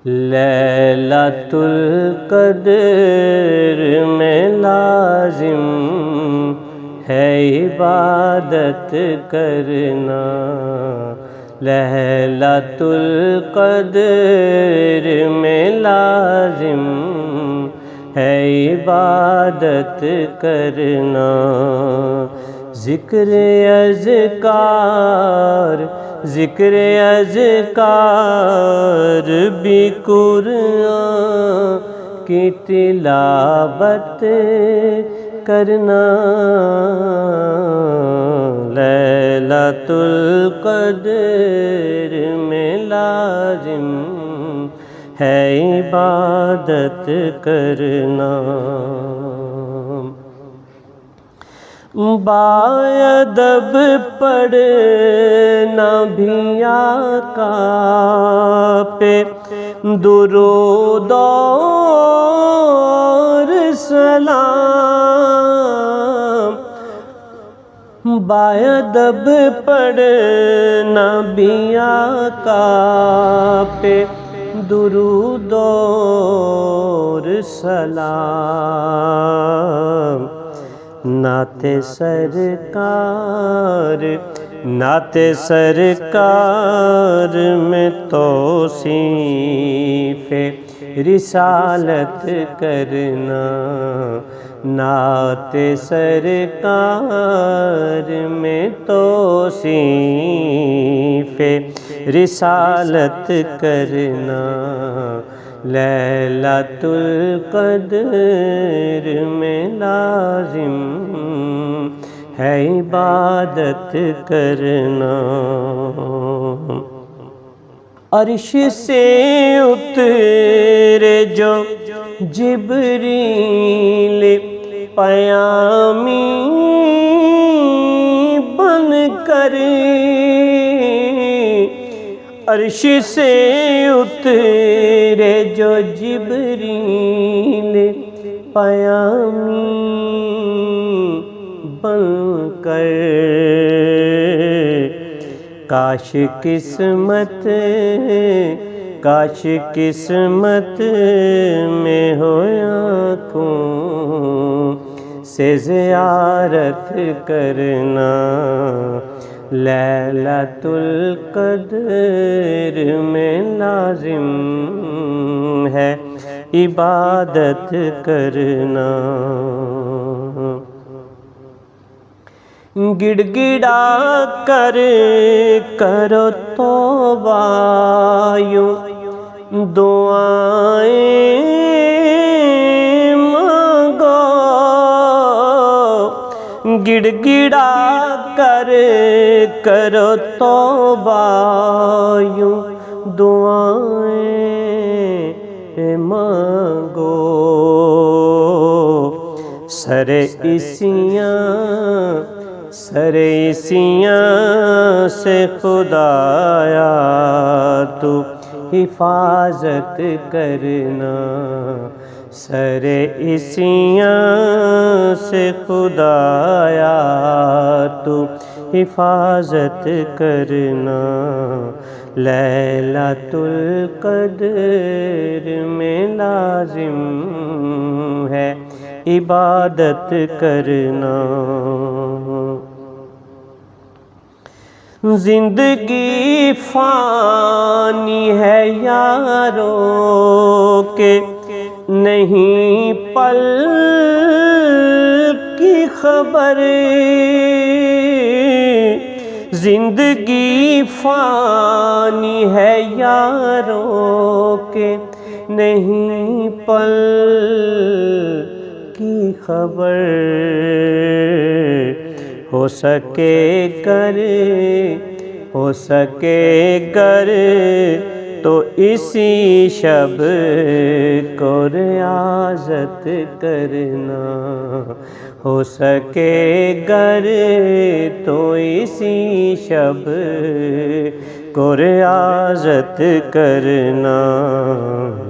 لیلۃ القدر میں لازم ہے عبادت کرنا، لیلۃ القدر میں لازم ہے عبادت کرنا، ذکر اذکار بھی قرآن کی تلاوت کرنا، لیلۃ القدر میں لازم ہے عبادت کرنا، باادب پڑھنا بھی آقا پہ درود اور سلام، باادب پڑھنا بھی آقا پہ درود اور سلام، نعت سرکار میں توصیف رسالت کرنا، نعت سرکار میں توصیف رسالت کرنا، لیلۃ القدر میں لازم ہے عبادت کرنا، عرش سے اترے جو جبریل پیامی بن کر، عرش سے اترے جو جبریل پیامی بن کر، کاش قسمت میں ہو آنکھوں سے زیارت کرنا، لیلۃ القدر میں لازم ہے عبادت کرنا، گڑ گڑا کر کرو توبہ یوں دعائیں مانگو، گڑ گڑا کر کرو توبہ یوں دعائیں مانگو، سر عیسیاں سے خدایا تو حفاظت کرنا، سر عیسیاں سے خدایا تو حفاظت کرنا، لیلۃ القدر میں لازم ہے عبادت کرنا، زندگی فانی ہے یارو کہ نہیں پل کی خبر، زندگی فانی ہے یارو کہ نہیں پل کی خبر، ہو سکے گر تو اسی شب کو ریاضت کرنا، ہو سکے گر تو اسی شب کو ریاضت کرنا،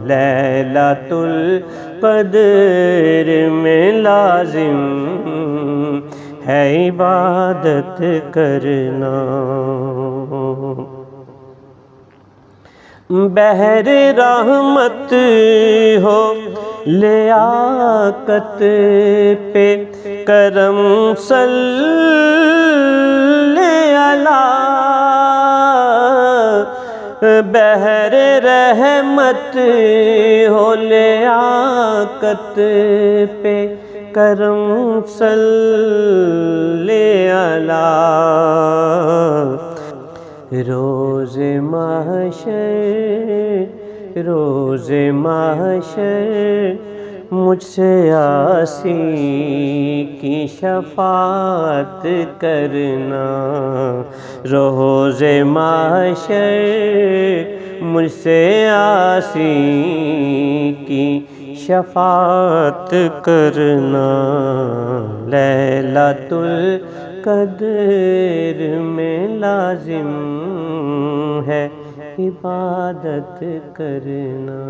لیلۃ القدر میں لازم ہے عبادت کرنا، بحر رحمت ہو لیاقت پہ کرم صلی علی بحر رحمت ہو لیاقت پہ کرم صلی علی روز محشر مجھ سے عاصی کی شفاعت کرنا روز محشر مجھ سے عاصی کی شفاعت کرنا لیلۃ القدر میں لازم ہے عبادت کرنا